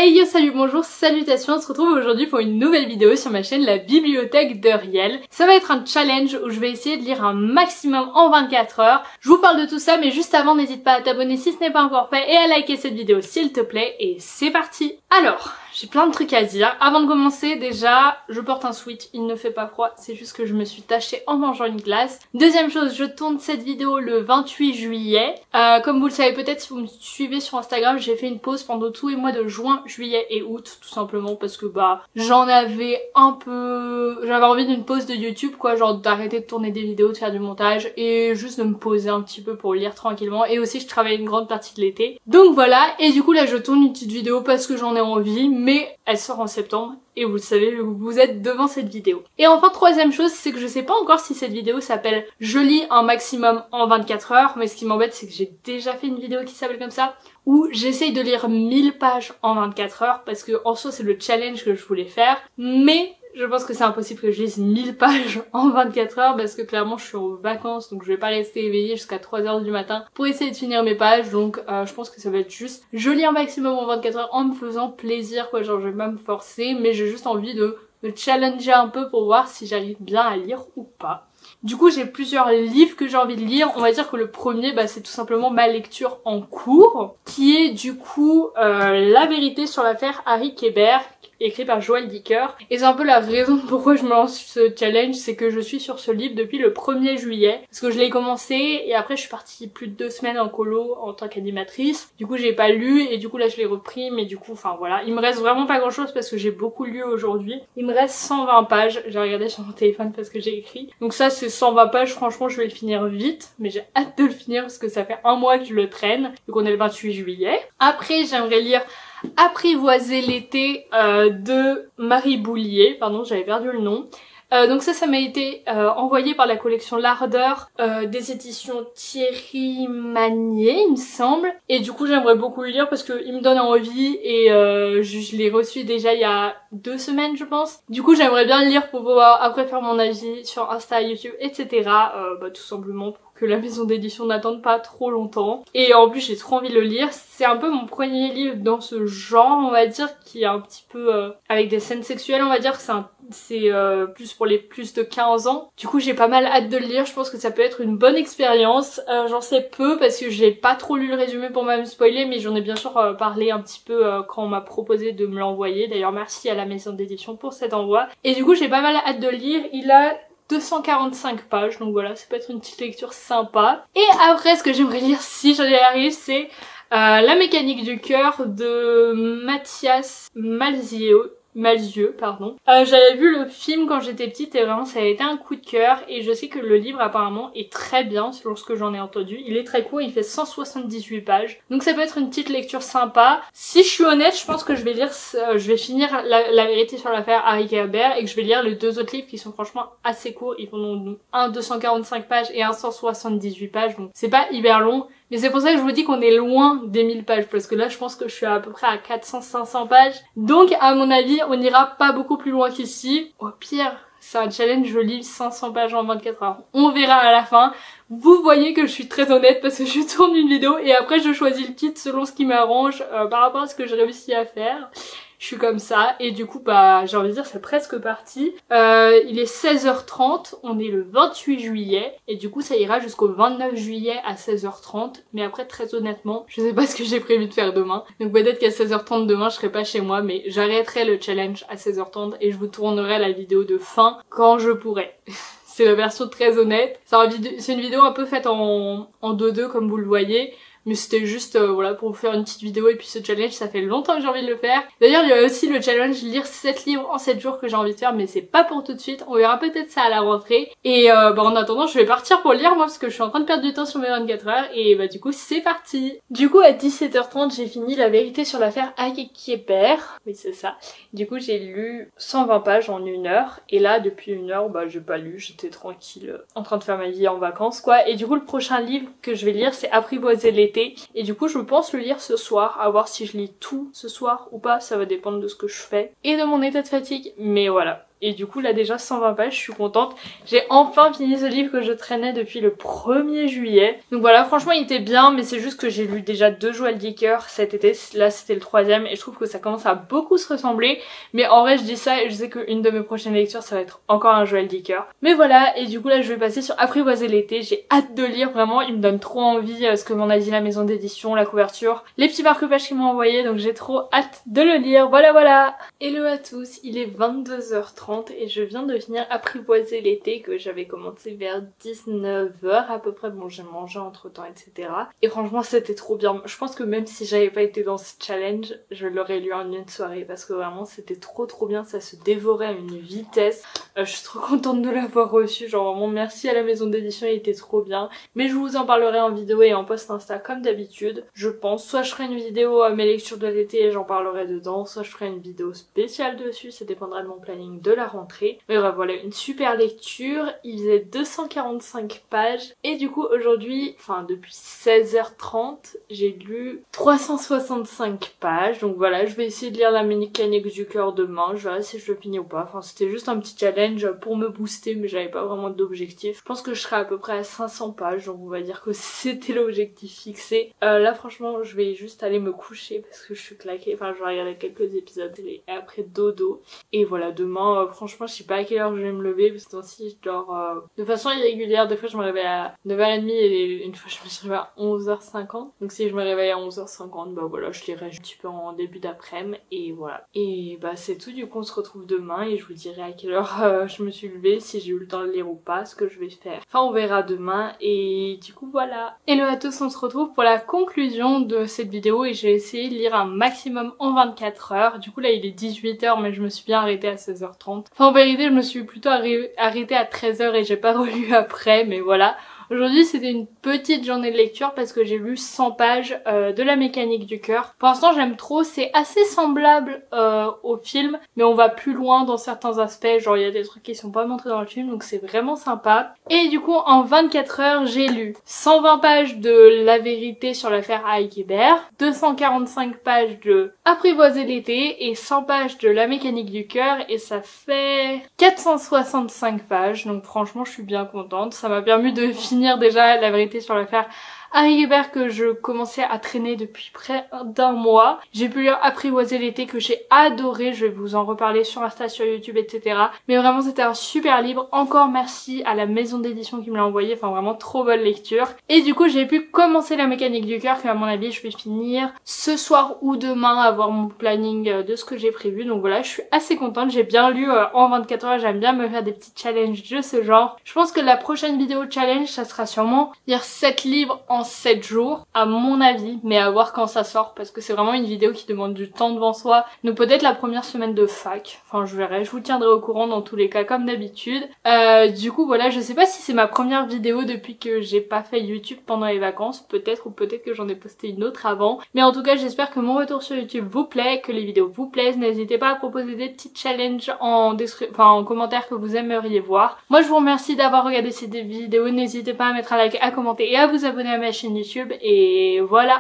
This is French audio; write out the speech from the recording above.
Hey yo, salut, bonjour, salutations, on se retrouve aujourd'hui pour une nouvelle vidéo sur ma chaîne La Bibliothèque de Riel. Ça va être un challenge où je vais essayer de lire un maximum en 24 heures. Je vous parle de tout ça, mais juste avant, n'hésite pas à t'abonner si ce n'est pas encore fait et à liker cette vidéo s'il te plaît, et c'est parti. Alors, j'ai plein de trucs à dire. Avant de commencer, déjà, je porte un sweat, il ne fait pas froid, c'est juste que je me suis tachée en mangeant une glace. Deuxième chose, je tourne cette vidéo le 28 juillet. Comme vous le savez peut-être si vous me suivez sur Instagram, j'ai fait une pause pendant tous les mois de juin, juillet et août, tout simplement parce que j'en avais un peu... J'avais envie d'une pause de YouTube quoi, genre d'arrêter de tourner des vidéos, de faire du montage et juste de me poser un petit peu pour lire tranquillement. Et aussi je travaillais une grande partie de l'été. Donc voilà, et du coup là je tourne une petite vidéo parce que j'en ai envie, mais elle sort en septembre. Et vous le savez, vous êtes devant cette vidéo. Et enfin, troisième chose, c'est que je sais pas encore si cette vidéo s'appelle « Je lis un maximum en 24 heures », mais ce qui m'embête, c'est que j'ai déjà fait une vidéo qui s'appelle comme ça, où j'essaye de lire 1000 pages en 24 heures, parce que en soi, c'est le challenge que je voulais faire, mais je pense que c'est impossible que je lise 1000 pages en 24 heures parce que clairement je suis en vacances donc je vais pas rester éveillée jusqu'à 3h du matin pour essayer de finir mes pages, donc je pense que ça va être juste je lis un maximum en 24 heures en me faisant plaisir quoi, genre je vais pas me forcer mais j'ai juste envie de me challenger un peu pour voir si j'arrive bien à lire ou pas. Du coup j'ai plusieurs livres que j'ai envie de lire, on va dire que le premier c'est tout simplement ma lecture en cours qui est du coup La vérité sur l'affaire Harry Kéber, écrit par Joël Dicker. Et c'est un peu la raison pourquoi je me lance sur ce challenge, c'est que je suis sur ce livre depuis le 1er juillet. Parce que je l'ai commencé et après je suis partie plus de 2 semaines en colo en tant qu'animatrice. Du coup j'ai pas lu et du coup là je l'ai repris, mais du coup enfin voilà. Il me reste vraiment pas grand chose parce que j'ai beaucoup lu aujourd'hui. Il me reste 120 pages, j'ai regardé sur mon téléphone parce que j'ai écrit. Donc ça c'est 120 pages, franchement je vais le finir vite. Mais j'ai hâte de le finir parce que ça fait un mois que je le traîne. Donc on est le 28 juillet. Après j'aimerais lire Apprivoiser l'été de Marie Boulier, pardon j'avais perdu le nom. Donc ça m'a été envoyé par la collection L'Ardeur des éditions Thierry Magnier il me semble, et du coup j'aimerais beaucoup le lire parce que il me donne envie et je l'ai reçu déjà il y a 2 semaines je pense. Du coup j'aimerais bien le lire pour pouvoir après faire mon avis sur Insta, YouTube, etc. Tout simplement pour que la maison d'édition n'attende pas trop longtemps. Et en plus j'ai trop envie de le lire. C'est un peu mon premier livre dans ce genre on va dire, qui est un petit peu avec des scènes sexuelles on va dire. C'est plus pour les plus de 15 ans. Du coup j'ai pas mal hâte de le lire, je pense que ça peut être une bonne expérience. J'en sais peu parce que j'ai pas trop lu le résumé pour pas me spoiler, mais j'en ai bien sûr parlé un petit peu quand on m'a proposé de me l'envoyer. D'ailleurs merci à la maison d'édition pour cet envoi. Et du coup j'ai pas mal hâte de le lire. Il a 245 pages, donc voilà, ça peut être une petite lecture sympa. Et après, ce que j'aimerais lire si j'y arrive, c'est La mécanique du cœur de Mathias Malzieu, pardon. J'avais vu le film quand j'étais petite et vraiment ça a été un coup de cœur, et je sais que le livre apparemment est très bien selon ce que j'en ai entendu. Il est très court, il fait 178 pages, donc ça peut être une petite lecture sympa. Si je suis honnête, je pense que je vais finir la vérité sur l'affaire Harry Kéber et que je vais lire les 2 autres livres qui sont franchement assez courts. Ils font un 245 pages et un 178 pages, donc c'est pas hyper long. Mais c'est pour ça que je vous dis qu'on est loin des 1000 pages, parce que là je pense que je suis à peu près à 400-500 pages. Donc à mon avis on n'ira pas beaucoup plus loin qu'ici. Au pire, c'est un challenge, je lis 500 pages en 24 heures. On verra à la fin. Vous voyez que je suis très honnête parce que je tourne une vidéo et après je choisis le titre selon ce qui m'arrange par rapport à ce que j'ai réussi à faire. Je suis comme ça et du coup j'ai envie de dire c'est presque parti. Il est 16h30, on est le 28 juillet et du coup ça ira jusqu'au 29 juillet à 16h30, mais après très honnêtement je sais pas ce que j'ai prévu de faire demain, donc peut-être qu'à 16h30 demain je serai pas chez moi, mais j'arrêterai le challenge à 16h30 et je vous tournerai la vidéo de fin quand je pourrai. C'est la version très honnête, c'est une vidéo un peu faite en 2-2 comme vous le voyez. Mais c'était juste voilà, pour vous faire une petite vidéo, et puis ce challenge ça fait longtemps que j'ai envie de le faire. D'ailleurs il y a aussi le challenge lire 7 livres en 7 jours que j'ai envie de faire, mais c'est pas pour tout de suite, on verra peut-être ça à la rentrée. Et en attendant je vais partir pour lire moi parce que je suis en train de perdre du temps sur mes 24 heures et du coup c'est parti. Du coup à 17h30 j'ai fini La vérité sur l'affaire Harry Kéber, oui c'est ça. Du coup j'ai lu 120 pages en 1 heure et là depuis 1 heure j'ai pas lu, j'étais tranquille en train de faire ma vie en vacances quoi. Et du coup le prochain livre que je vais lire c'est Apprivoiser l'été. Et du coup je pense le lire ce soir, à voir si je lis tout ce soir ou pas, ça va dépendre de ce que je fais et de mon état de fatigue, mais voilà. et du coup là déjà 120 pages, je suis contente. J'ai enfin fini ce livre que je traînais depuis le 1er juillet. Donc voilà, franchement il était bien, mais c'est juste que j'ai lu déjà 2 Joël Dicker cet été, là c'était le 3e et je trouve que ça commence à beaucoup se ressembler. Mais en vrai je dis ça et je sais qu'une de mes prochaines lectures ça va être encore un Joël Dicker. Mais voilà, et du coup là je vais passer sur Apprivoiser l'été, j'ai hâte de lire vraiment, il me donne trop envie ce que m'en a dit la maison d'édition, la couverture, les petits marque-pages qu'ils m'ont envoyé, donc j'ai trop hâte de le lire, voilà. Hello à tous, il est 22h30 et je viens de finir Apprivoiser l'été que j'avais commencé vers 19h à peu près. Bon, j'ai mangé entre temps, etc. Et franchement, c'était trop bien. Je pense que même si j'avais pas été dans ce challenge, je l'aurais lu en une soirée parce que vraiment, c'était trop bien. Ça se dévorait à une vitesse. Je suis trop contente de l'avoir reçu. Genre vraiment, merci à la maison d'édition, il était trop bien. Mais je vous en parlerai en vidéo et en post Insta comme d'habitude, je pense. Soit je ferai une vidéo à mes lectures de l'été et j'en parlerai dedans, soit je ferai une vidéo spéciale dessus, ça dépendra de mon planning de la rentrée. Mais bref, voilà, une super lecture, il faisait 245 pages et du coup aujourd'hui, enfin depuis 16h30, j'ai lu 365 pages. Donc voilà, je vais essayer de lire la mécanique du cœur demain, je verrai si je le finis ou pas. Enfin c'était juste un petit challenge pour me booster mais j'avais pas vraiment d'objectif. Je pense que je serai à peu près à 500 pages, donc on va dire que c'était l'objectif fixé. Là franchement je vais juste aller me coucher parce que je suis claquée, enfin je vais regarder quelques épisodes et après dodo. Et voilà, demain franchement je sais pas à quelle heure je vais me lever parce que si je dors de façon irrégulière, des fois je me réveille à 9h30 et une fois je me suis réveillée à 11h50. Donc si je me réveille à 11h50, bah voilà, je lirai un petit peu en début d'après-midi et voilà. Et bah c'est tout, du coup on se retrouve demain et je vous dirai à quelle heure je me suis levée, si j'ai eu le temps de lire ou pas, ce que je vais faire. Enfin on verra demain et du coup voilà. Hello à tous, on se retrouve pour la conclusion de cette vidéo et j'ai essayé de lire un maximum en 24 heures. Du coup là il est 18h mais je me suis bien arrêtée à 16h30. Enfin en vérité je me suis plutôt arrêtée à 13h et j'ai pas relu après, mais voilà. Aujourd'hui c'était une petite journée de lecture parce que j'ai lu 100 pages de la mécanique du cœur. Pour l'instant j'aime trop, c'est assez semblable au film mais on va plus loin dans certains aspects, genre il y a des trucs qui sont pas montrés dans le film donc c'est vraiment sympa. Et du coup en 24 heures j'ai lu 120 pages de La vérité sur l'affaire Heike Hébert, 245 pages de Apprivoiser l'été et 100 pages de La mécanique du cœur et ça fait 465 pages, donc franchement je suis bien contente. Ça m'a permis de finir déjà La vérité sur l'affaire Heike Hébert que je commençais à traîner depuis près d'un mois. J'ai pu lire Apprivoiser l'été que j'ai adoré, je vais vous en reparler sur Insta, sur YouTube, etc. Mais vraiment c'était un super livre, encore merci à la maison d'édition qui me l'a envoyé, enfin vraiment trop bonne lecture. Et du coup j'ai pu commencer La mécanique du cœur que à mon avis je vais finir ce soir ou demain, avoir mon planning de ce que j'ai prévu. Donc voilà, je suis assez contente, j'ai bien lu en 24 heures, j'aime bien me faire des petits challenges de ce genre. Je pense que la prochaine vidéo challenge ça sera sûrement lire 7 livres en 7 jours à mon avis, mais à voir quand ça sort parce que c'est vraiment une vidéo qui demande du temps devant soi, donc peut-être la première semaine de fac, enfin je verrai, je vous tiendrai au courant dans tous les cas comme d'habitude. Du coup voilà, je sais pas si c'est ma première vidéo depuis que j'ai pas fait YouTube pendant les vacances, peut-être, ou peut-être que j'en ai posté une autre avant, mais en tout cas j'espère que mon retour sur YouTube vous plaît, que les vidéos vous plaisent. N'hésitez pas à proposer des petits challenges en commentaire que vous aimeriez voir. Moi je vous remercie d'avoir regardé cette vidéo, n'hésitez pas à mettre un like, à commenter et à vous abonner à ma chaîne YouTube et voilà.